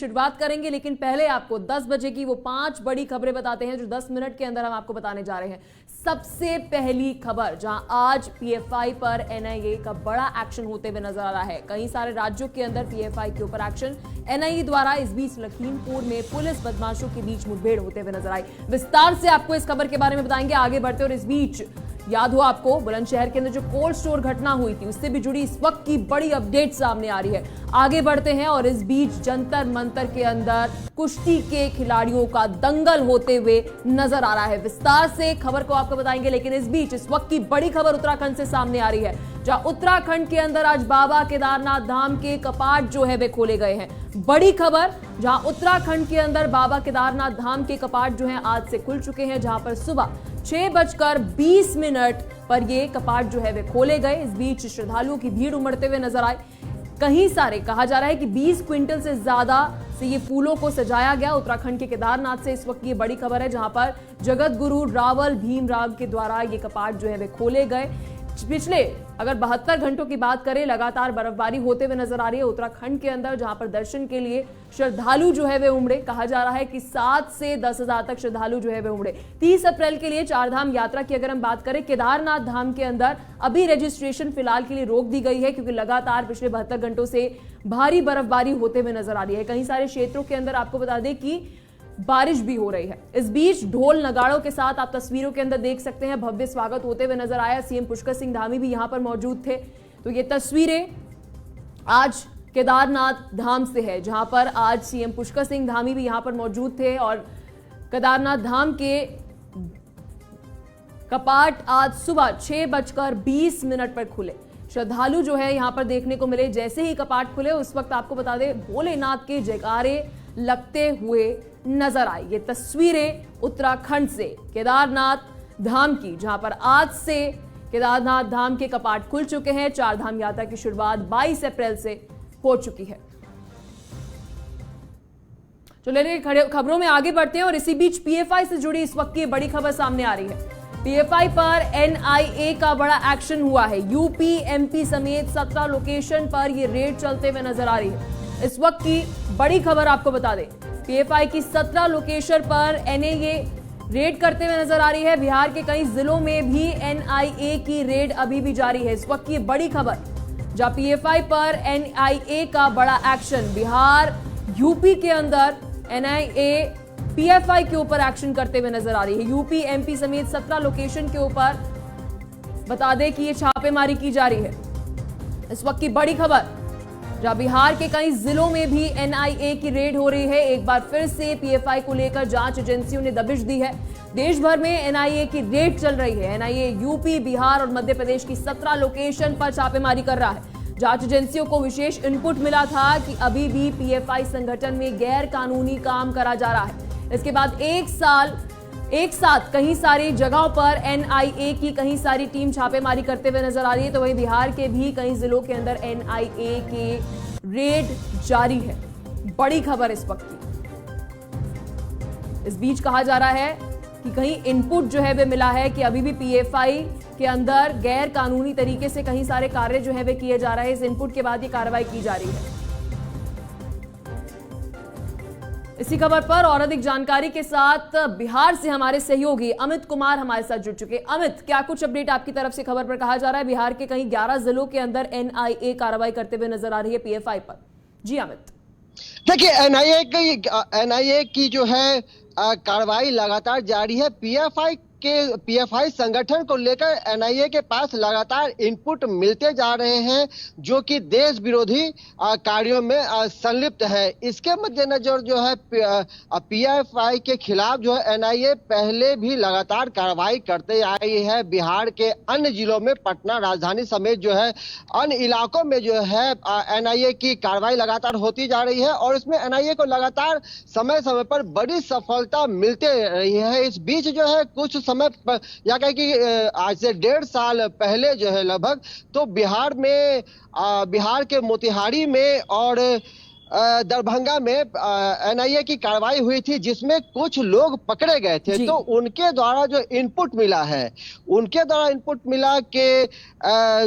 शुरुआत करेंगे, लेकिन पहले आपको 10 बजे की वो 5 बड़ी खबरें बताते हैं जो 10 मिनट के अंदर हम आपको बताने जा रहे हैं। सबसे पहली खबर, जहां आज पीएफआई पर एनआईए का बड़ा एक्शन होते हुए नजर आ रहा है। कई सारे राज्यों के अंदर पीएफआई के ऊपर एक्शन एनआईए द्वारा। इस बीच लखीमपुर में पुलिस बदमाशों के बीच मुठभेड़ होते हुए नजर आई। विस्तार से आपको इस खबर के बारे में बताएंगे आगे बढ़ते। और इस बीच याद हो आपको बुलंदशहर के अंदर जो कोल्ड स्टोर घटना हुई थी, उससे भी जुड़ी इस वक्त की बड़ी अपडेट सामने आ रही है। आगे बढ़ते हैं। और इस बीच जंतर मंतर के अंदर कुश्ती के खिलाड़ियों का दंगल होते हुए नजर आ रहा है। विस्तार से खबर को आपको बताएंगे, लेकिन इस बीच इस वक्त की बड़ी खबर उत्तराखंड से सामने आ रही है, जहां उत्तराखंड के अंदर आज बाबा केदारनाथ धाम के कपाट जो है वे खोले गए हैं। बड़ी खबर, जहां उत्तराखंड के अंदर बाबा केदारनाथ धाम के कपाट जो हैं आज से खुल चुके हैं, जहां पर सुबह 6:20 पर ये कपाट जो है वे खोले गए। इस बीच श्रद्धालुओं की भीड़ उमड़ते हुए नजर आए। कहीं सारे, कहा जा रहा है कि 20 क्विंटल से ज्यादा से ये फूलों को सजाया गया। उत्तराखंड के केदारनाथ से इस वक्त ये बड़ी खबर है, जहां पर जगत गुरु रावल भीमराव के द्वारा ये कपाट जो है वे खोले गए। पिछले अगर 72 घंटों की बात करें, लगातार बर्फबारी होते हुए नजर आ रही है उत्तराखंड के अंदर, जहां पर दर्शन के लिए श्रद्धालु जो है वे उमड़े। कहा जा रहा है कि 7 से 10 हजार तक श्रद्धालु जो है वे उमड़े। 30 अप्रैल के लिए चारधाम यात्रा की अगर हम बात करें, केदारनाथ धाम के अंदर अभी रजिस्ट्रेशन फिलहाल के लिए रोक दी गई है, क्योंकि लगातार पिछले 72 घंटों से भारी बर्फबारी होते हुए नजर आ रही है। कई सारे क्षेत्रों के अंदर आपको बता दें कि बारिश भी हो रही है। इस बीच ढोल नगाड़ों के साथ आप तस्वीरों के अंदर देख सकते हैं भव्य स्वागत होते हुए नजर आया। सीएम पुष्कर सिंह धामी भी यहां पर मौजूद थे। तो ये तस्वीरें आज केदारनाथ धाम से है, जहां पर आज सीएम पुष्कर सिंह धामी भी यहां पर मौजूद थे। और केदारनाथ धाम के कपाट आज सुबह 6:20 पर खुले। श्रद्धालु जो है यहां पर देखने को मिले। जैसे ही कपाट खुले उस वक्त आपको बता दें भोलेनाथ के जयकारे लगते हुए नजर आई। ये तस्वीरें उत्तराखंड से केदारनाथ धाम की, जहां पर आज से केदारनाथ धाम के कपाट खुल चुके हैं। चारधाम यात्रा की शुरुआत 22 अप्रैल से हो चुकी है। चलिए खबरों में आगे बढ़ते हैं। और इसी बीच पीएफआई से जुड़ी इस वक्त की बड़ी खबर सामने आ रही है। पीएफआई पर एनआईए का बड़ा एक्शन हुआ है। यूपी, एमपी समेत 17 लोकेशन पर यह रेड चलते हुए नजर आ रही है। इस वक्त की बड़ी खबर आपको बता दें, पीएफआई की 17 लोकेशन पर एनआईए रेड करते हुए नजर आ रही है। बिहार के कई जिलों में भी एनआईए की रेड अभी भी जारी है। इस वक्त की बड़ी खबर, जहां पीएफआई पर एनआईए का बड़ा एक्शन। बिहार, यूपी के अंदर एनआईए पीएफआई के ऊपर एक्शन करते हुए नजर आ रही है। यूपी, एमपी समेत 17 लोकेशन के ऊपर बता दें कि ये छापेमारी की जा रही है। इस वक्त की बड़ी खबर, जहां बिहार के कई जिलों में भी एनआईए की रेड हो रही है। एक बार फिर से पीएफआई को लेकर जांच एजेंसियों ने दबिश दी है। देश भर में एनआईए की रेड चल रही है। एनआईए यूपी, बिहार और मध्य प्रदेश की 17 लोकेशन पर छापेमारी कर रहा है। जांच एजेंसियों को विशेष इनपुट मिला था कि अभी भी पीएफआई संगठन में गैर कानूनी काम करा जा रहा है। इसके बाद एक साथ कई सारी जगहों पर एनआईए की कई सारी टीम छापेमारी करते हुए नजर आ रही है। तो वहीं बिहार के भी कई जिलों के अंदर एनआईए के रेड जारी है। बड़ी खबर इस वक्त की। इस बीच कहा जा रहा है कि कहीं इनपुट जो है वे मिला है कि अभी भी पीएफआई के अंदर गैर कानूनी तरीके से कई सारे कार्य जो है वे किए जा रहे हैं। इस इनपुट के बाद ये कार्रवाई की जा रही है। इसी खबर पर और अधिक जानकारी के साथ बिहार से हमारे सहयोगी अमित कुमार हमारे साथ जुड़ चुके। अमित, क्या कुछ अपडेट आपकी तरफ से खबर पर? कहा जा रहा है बिहार के कहीं 11 जिलों के अंदर एनआईए कार्रवाई करते हुए नजर आ रही है पीएफआई पर। जी अमित। देखिए, एनआईए की जो है कार्रवाई लगातार जारी है। पीएफआई संगठन को लेकर एनआईए के पास लगातार इनपुट मिलते जा रहे हैं, जो कि देश विरोधी कार्यों में संलिप्त है। इसके मद्देनजर जो है पीएफआई के खिलाफ जो है एनआईए पहले भी लगातार कार्रवाई करते आई है। बिहार के अन्य जिलों में, पटना राजधानी समेत जो है अन्य इलाकों में जो है एनआईए की कार्रवाई लगातार होती जा रही है। और इसमें एनआईए को लगातार समय समय पर बड़ी सफलता मिलते रही है। इस बीच जो है कुछ समय या कहें कि आज से 1.5 साल पहले जो है लगभग, तो बिहार के मोतिहारी में और दरभंगा में एनआईए की कार्रवाई हुई थी, जिसमें कुछ लोग पकड़े गए थे। तो उनके द्वारा जो इनपुट मिला है, कि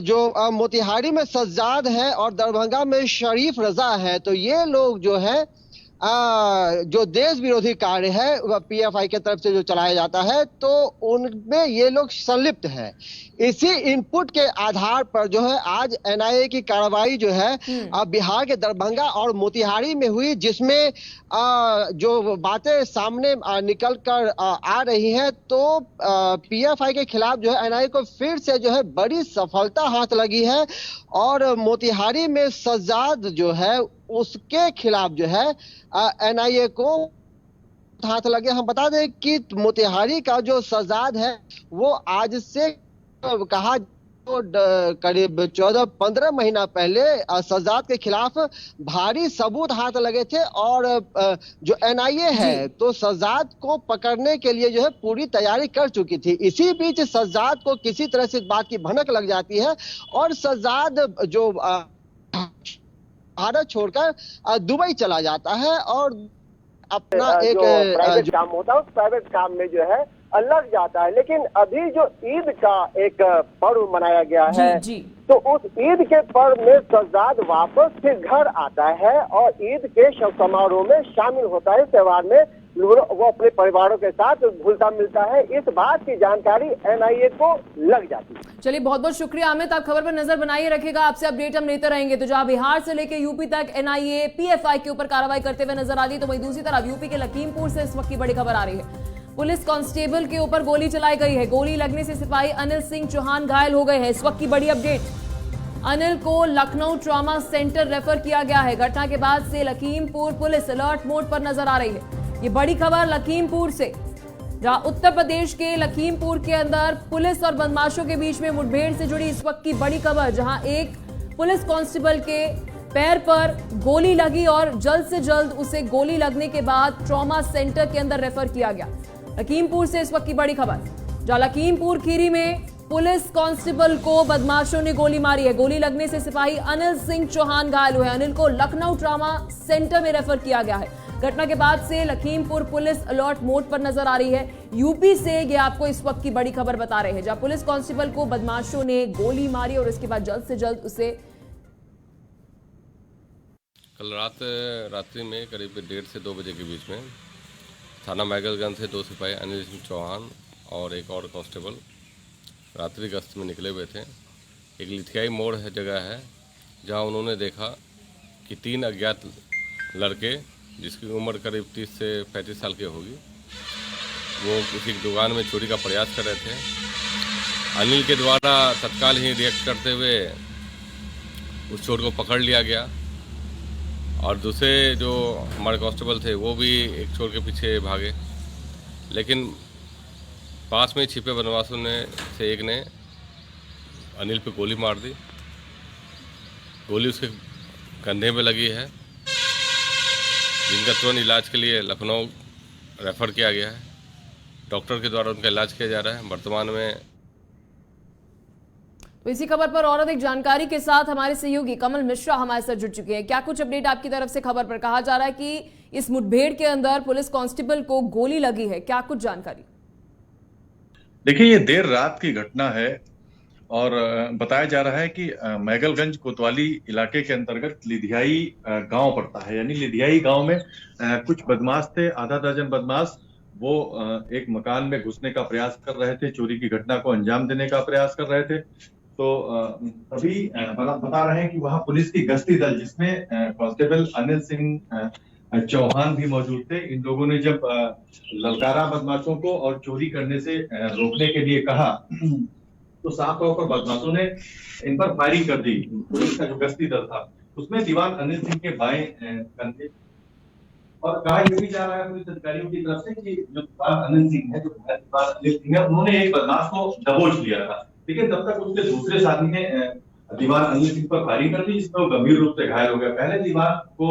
जो मोतिहारी में सज्जाद है और दरभंगा में शरीफ रजा है, तो ये लोग जो है जो देश विरोधी कार्य है वह पीएफआई की तरफ से जो चलाया जाता है, तो उनमें ये लोग संलिप्त हैं। इसी इनपुट के आधार पर जो है आज एनआईए की कार्रवाई जो है बिहार के दरभंगा और मोतिहारी में हुई, जिसमें जो बातें सामने निकल कर आ रही हैं, तो पीएफआई के खिलाफ जो है एनआईए को फिर से जो है बड़ी सफलता हाथ लगी है। और मोतिहारी में सज्जाद जो है उसके खिलाफ जो है एनआईए को हाथ लगे। हम बता दें कि मोतिहारी का जो सज्जाद है वो आज से कहा तो करीब 14-15 महीना पहले सज्जाद के खिलाफ भारी सबूत हाथ लगे थे। और जो एनआईए है तो सज्जाद को पकड़ने के लिए जो है पूरी तैयारी कर चुकी थी। इसी बीच सज्जाद को किसी तरह से इस बात की भनक लग जाती है और सज्जाद जो भारत छोड़कर दुबई चला जाता है और अपना एक प्राइवेट काम होता है उस प्राइवेट काम में जो है लग जाता है। लेकिन अभी जो ईद का एक पर्व मनाया गया है जी। तो उस ईद के पर्व में सज्जाद वापस फिर घर आता है और ईद के शव समारोह में शामिल होता है। त्योहार में वो अपने परिवारों के साथ घुलता मिलता है। इस बात की जानकारी एनआईए को लग जाती है। चलिए, बहुत बहुत शुक्रिया अमित, आप खबर पर नजर बनाइए रखेगा, आपसे अपडेट हम लेते रहेंगे। तो जहां बिहार से लेकर यूपी तक एनआईए पीएफआई के ऊपर कार्रवाई करते हुए नजर आ रही, तो वहीं दूसरी तरफ यूपी के लखीमपुर से इस वक्त की बड़ी खबर आ रही है। पुलिस कांस्टेबल के ऊपर गोली चलाई गई है। गोली लगने से सिपाही अनिल सिंह चौहान घायल हो गए हैं। इस वक्त की बड़ी अपडेट, अनिल को लखनऊ ट्रॉमा सेंटर रेफर किया गया है। घटना के बाद से लखीमपुर पुलिस अलर्ट मोड पर नजर आ रही है। ये बड़ी खबर लखीमपुर से, जहां उत्तर प्रदेश के लखीमपुर के अंदर पुलिस और बदमाशों के बीच में मुठभेड़ से जुड़ी इस वक्त की बड़ी खबर, जहां एक पुलिस कांस्टेबल के पैर पर गोली लगी और जल्द से जल्द उसे गोली लगने के बाद ट्रॉमा सेंटर के अंदर रेफर किया गया। लखीमपुर से इस वक्त की बड़ी खबर, जहां लखीमपुर खीरी में पुलिस कांस्टेबल को बदमाशों ने गोली मारी है। गोली लगने से सिपाही अनिल सिंह चौहान घायल हुए। अनिल को लखनऊ ट्रॉमा सेंटर में रेफर किया गया है। घटना के बाद से लखीमपुर पुलिस अलर्ट मोड पर नजर आ रही है। यूपी से ये आपको इस वक्त की बड़ी खबर बता रहे हैं, जहां पुलिस कांस्टेबल को बदमाशों ने गोली मारी और इसके बाद जल्द से जल्द उसे कल रात्रि में करीब 1:30 से 2 बजे के बीच में थाना मैगलगंज से 2 सिपाही अनिल सिंह चौहान और एक और कांस्टेबल रात्रि गश्त में निकले हुए थे। एक लिथियाई मोड़ है जगह है जहां उन्होंने देखा कि 3 अज्ञात लड़के, जिसकी उम्र करीब 30 से 35 साल की होगी, वो किसी दुकान में चोरी का प्रयास कर रहे थे। अनिल के द्वारा तत्काल ही रिएक्ट करते हुए उस चोर को पकड़ लिया गया और दूसरे जो हमारे कांस्टेबल थे वो भी एक चोर के पीछे भागे, लेकिन पास में छिपे बदमाशों ने से एक ने अनिल पे गोली मार दी। गोली उसके कंधे में लगी है, जिनका तुरंत इलाज के लिए लखनऊ रेफर किया गया है। डॉक्टर के द्वारा उनका इलाज किया जा रहा है वर्तमान में। तो इसी खबर पर और अधिक जानकारी के साथ हमारे सहयोगी कमल मिश्रा हमारे साथ जुड़ चुके हैं। क्या कुछ अपडेट आपकी तरफ से खबर पर? कहा जा रहा है कि इस मुठभेड़ के अंदर पुलिस कांस्टेबल को गोली लगी है, क्या कुछ जानकारी? देखिए, ये देर रात की घटना है और बताया जा रहा है कि मैगलगंज कोतवाली इलाके के अंतर्गत लिधियाई गांव पड़ता है। यानी लिधियाई गांव में कुछ बदमाश थे, आधा दर्जन बदमाश। वो एक मकान में घुसने का प्रयास कर रहे थे, चोरी की घटना को अंजाम देने का प्रयास कर रहे थे। तो अभी बता रहे हैं कि वहां पुलिस की गश्ती दल, जिसमें कांस्टेबल अनिल सिंह चौहान भी मौजूद थे, इन लोगों ने जब ललकारा बदमाशों को और चोरी करने से रोकने के लिए कहा तो साफ तौर पर बदमाशों ने इन पर फायरिंग कर दी। पुलिस का जो गश्ती दल था उसमें दीवान अनिल सिंह के बाएं कंधे, और कहा यह भी जा रहा है पुलिस अधिकारियों की तरफ से कि जो दीवान अनिल सिंह है, जो दीवान अनिल सिंह है, उन्होंने एक बदमाश को दबोच लिया था। लेकिन तब तक उसके दूसरे साथी ने दीवान अनिल सिंह पर फायरिंग कर दी, जिसमें वो गंभीर रूप से घायल हो गया। पहले दीवान को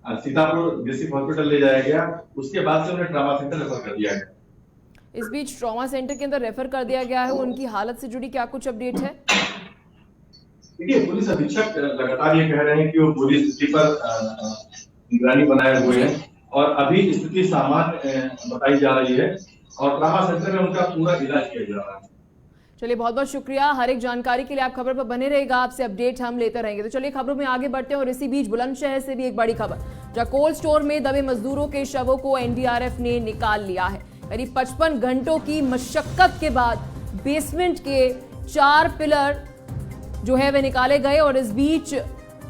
सीतापुर डिस्ट्रिक्ट हॉस्पिटल ले जाया गया, उसके बाद से उन्हें ट्रॉमा सेंटर रेफर कर दिया गया। इस बीच ट्रॉमा सेंटर के अंदर रेफर कर दिया गया है, उनकी हालत से जुड़ी क्या कुछ अपडेट है? देखिए, पुलिस अधीक्षक लगातार ये कह रहे हैं कि वो पूरी स्थिति पर निगरानी बनाए हुए हैं और अभी स्थिति सामान्य बताई जा रही है और ट्रॉमा सेंटर में उनका पूरा इलाज किया जा रहा है। चलिए, बहुत बहुत शुक्रिया। हर एक जानकारी के लिए आप खबर पर बने रहेगा, आपसे अपडेट हम लेते रहेंगे। तो चलिए खबरों में आगे बढ़ते हैं और इसी बीच बुलंदशहर से भी एक बड़ी खबर। जहां कोल्ड स्टोर में दबे मजदूरों के शवों को एनडीआरएफ ने निकाल लिया है। करीब 55 घंटों की मशक्कत के बाद बेसमेंट के 4 पिलर जो है वे निकाले गए और इस बीच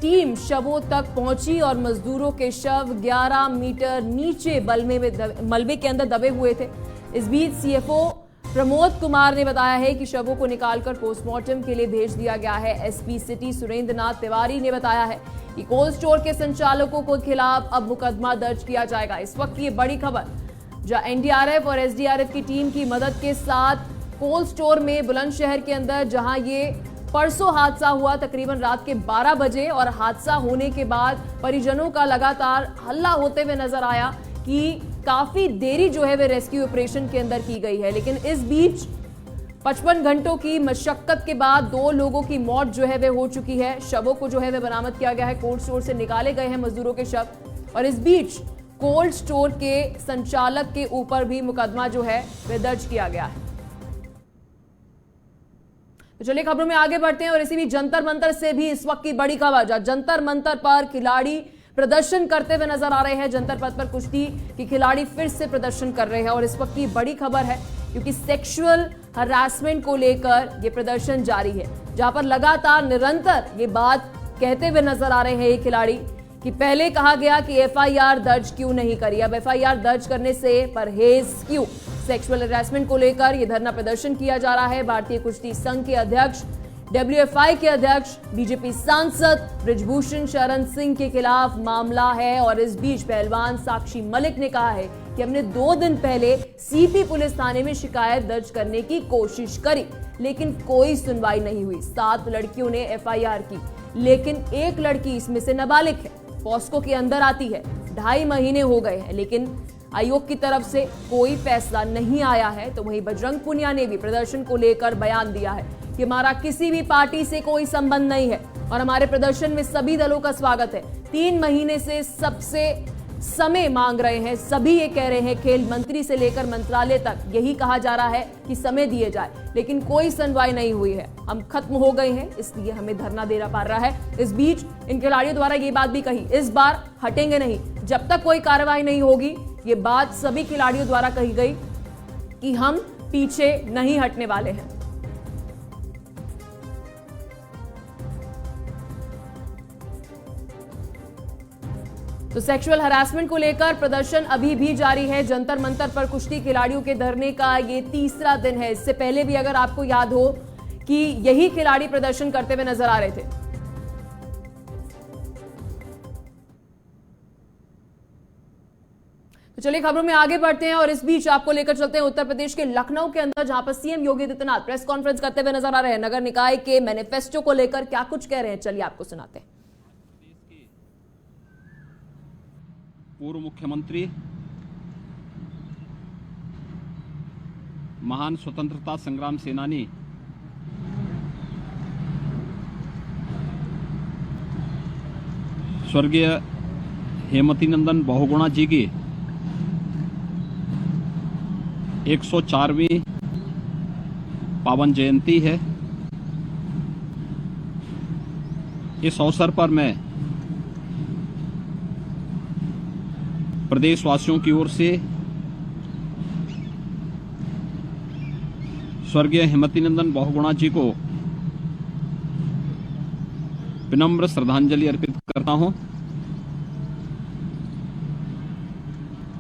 टीम शवों तक पहुंची और मजदूरों के शव 11 मीटर नीचे मलबे के अंदर दबे हुए थे। इस बीच सीएफओ प्रमोद कुमार ने बताया है कि शवों को निकालकर पोस्टमार्टम के लिए भेज दिया गया है। एसपी सिटी सुरेंद्र नाथ तिवारी ने बताया है कि कोल्ड स्टोर के संचालकों के खिलाफ अब मुकदमा दर्ज किया जाएगा। इस वक्त की बड़ी खबर, जहां एनडीआरएफ और एसडीआरएफ की टीम की मदद के साथ कोल्ड स्टोर में बुलंदशहर के अंदर, जहां ये परसों हादसा हुआ तकरीबन रात के 12 बजे और हादसा होने के बाद परिजनों का लगातार हल्ला होते हुए नजर आया कि काफी देरी जो है वे रेस्क्यू ऑपरेशन के अंदर की गई है। लेकिन इस बीच 55 घंटों की मशक्कत के बाद 2 लोगों की मौत जो है वे हो चुकी है। शवों को जो है वे बरामद किया गया है, कोल्ड स्टोर से निकाले गए हैं मजदूरों के शव और इस बीच कोल्ड स्टोर के संचालक के ऊपर भी मुकदमा जो है वे दर्ज किया गया है। तो चलिए खबरों में आगे बढ़ते हैं और इसी भी जंतर मंतर से भी इस वक्त की बड़ी खबर, जंतर मंतर पर खिलाड़ी प्रदर्शन करते हुए नजर आ रहे हैं। जंतर मंतर पर कुश्ती के खिलाड़ी फिर से प्रदर्शन कर रहे हैं और इस वक्त की बड़ी खबर है क्योंकि सेक्सुअल हरासमेंट को लेकर यह प्रदर्शन जारी है, जहां पर लगातार निरंतर ये बात कहते हुए नजर आ रहे हैं ये खिलाड़ी कि पहले कहा गया कि एफआईआर दर्ज क्यों नहीं करी, अब एफआईआर दर्ज करने से परहेज क्यों। सेक्सुअल हरासमेंट को लेकर यह धरना प्रदर्शन किया जा रहा है। भारतीय कुश्ती संघ के अध्यक्ष, डब्ल्यूएफआई के अध्यक्ष, बीजेपी सांसद बृजभूषण शरण सिंह के खिलाफ मामला है और इस बीच पहलवान साक्षी मलिक ने कहा है कि हमने 2 दिन पहले सीपी पुलिस थाने में शिकायत दर्ज करने की कोशिश करी लेकिन कोई सुनवाई नहीं हुई। 7 लड़कियों ने एफआईआर की लेकिन एक लड़की इसमें से नाबालिग है, पॉस्को के अंदर आती है। 2.5 महीने हो गए हैं लेकिन आयोग की तरफ से कोई फैसला नहीं आया है। तो वहीं बजरंग पुनिया ने भी प्रदर्शन को लेकर बयान दिया है कि हमारा किसी भी पार्टी से कोई संबंध नहीं है और हमारे प्रदर्शन में सभी दलों का स्वागत है। 3 महीने से सबसे समय मांग रहे हैं, सभी ये कह रहे हैं, खेल मंत्री से लेकर मंत्रालय तक यही कहा जा रहा है कि समय दिए जाए लेकिन कोई सुनवाई नहीं हुई है। हम खत्म हो गए हैं इसलिए हमें धरना देना पड़ रहा है। इस बीच इन खिलाड़ियों द्वारा ये बात भी कही, इस बार हटेंगे नहीं जब तक कोई कार्रवाई नहीं होगी। ये बात सभी खिलाड़ियों द्वारा कही गई कि हम पीछे नहीं हटने वाले हैं। तो सेक्सुअल हरासमेंट को लेकर प्रदर्शन अभी भी जारी है। जंतर मंतर पर कुश्ती खिलाड़ियों के धरने का ये 3रा दिन है। इससे पहले भी अगर आपको याद हो कि यही खिलाड़ी प्रदर्शन करते हुए नजर आ रहे थे। तो चलिए खबरों में आगे बढ़ते हैं और इस बीच आपको लेकर चलते हैं उत्तर प्रदेश के लखनऊ के अंदर, जहां पर CM Yogi Adityanath press conference करते हुए नजर आ रहे हैं। नगर निकाय के मैनिफेस्टो को लेकर क्या कुछ कह रहे हैं, चलिए आपको सुनाते हैं। पूर्व मुख्यमंत्री, महान स्वतंत्रता संग्राम सेनानी स्वर्गीय हेमवती नंदन बहुगुणा जी की 104वीं पावन जयंती है। इस अवसर पर मैं प्रदेशवासियों की ओर से स्वर्गीय हेमवती नंदन बहुगुणा जी को विनम्र श्रद्धांजलि अर्पित करता हूं।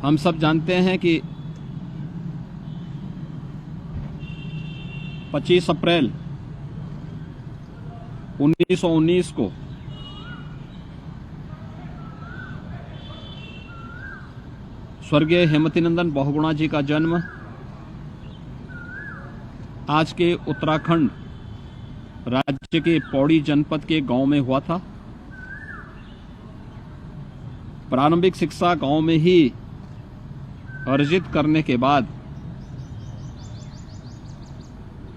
हम सब जानते हैं कि 25 अप्रैल 1919 को स्वर्गीय हेमवती नंदन बहुगुणा जी का जन्म आज के उत्तराखंड राज्य के पौड़ी जनपद के गांव में हुआ था। प्रारंभिक शिक्षा गांव में ही अर्जित करने के बाद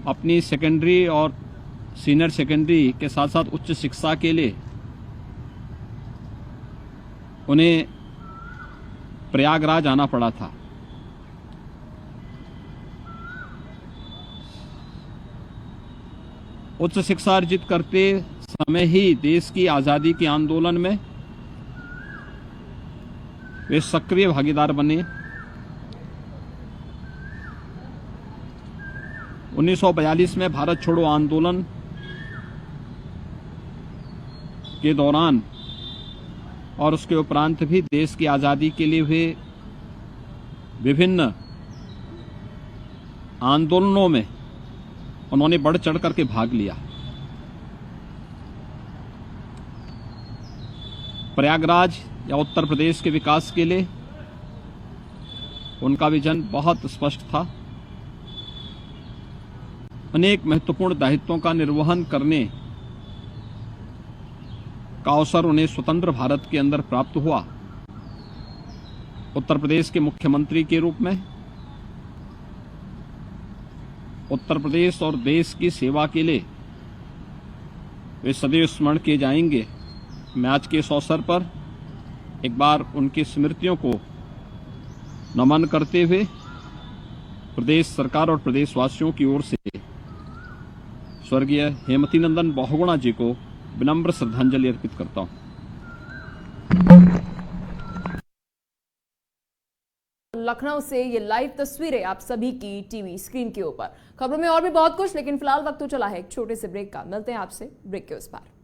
अपनी सेकेंडरी और सीनियर सेकेंडरी के साथ साथ उच्च शिक्षा के लिए उन्हें प्रयागराज आना पड़ा था। उच्च शिक्षा अर्जित करते समय ही देश की आज़ादी के आंदोलन में वे सक्रिय भागीदार बने। 1942 में भारत छोड़ो आंदोलन के दौरान और उसके उपरांत भी देश की आज़ादी के लिए हुए विभिन्न आंदोलनों में उन्होंने बढ़ चढ़ करके भाग लिया। प्रयागराज या उत्तर प्रदेश के विकास के लिए उनका विजन बहुत स्पष्ट था। अनेक महत्वपूर्ण दायित्वों का निर्वहन करने का अवसर उन्हें स्वतंत्र भारत के अंदर प्राप्त हुआ। उत्तर प्रदेश के मुख्यमंत्री के रूप में उत्तर प्रदेश और देश की सेवा के लिए वे सदैव स्मरण किए जाएंगे। मैं आज के इस अवसर पर एक बार उनकी स्मृतियों को नमन करते हुए प्रदेश सरकार और प्रदेशवासियों की ओर से स्वर्गीय हेमवती नंदन बहुगुणा जी को विनम्र श्रद्धांजलि अर्पित करता हूं। लखनऊ से ये लाइव तस्वीरें आप सभी की टीवी स्क्रीन के ऊपर। खबरों में और भी बहुत कुछ, लेकिन फिलहाल वक्त तो चला है एक छोटे से ब्रेक का। मिलते हैं आपसे ब्रेक के उस पार।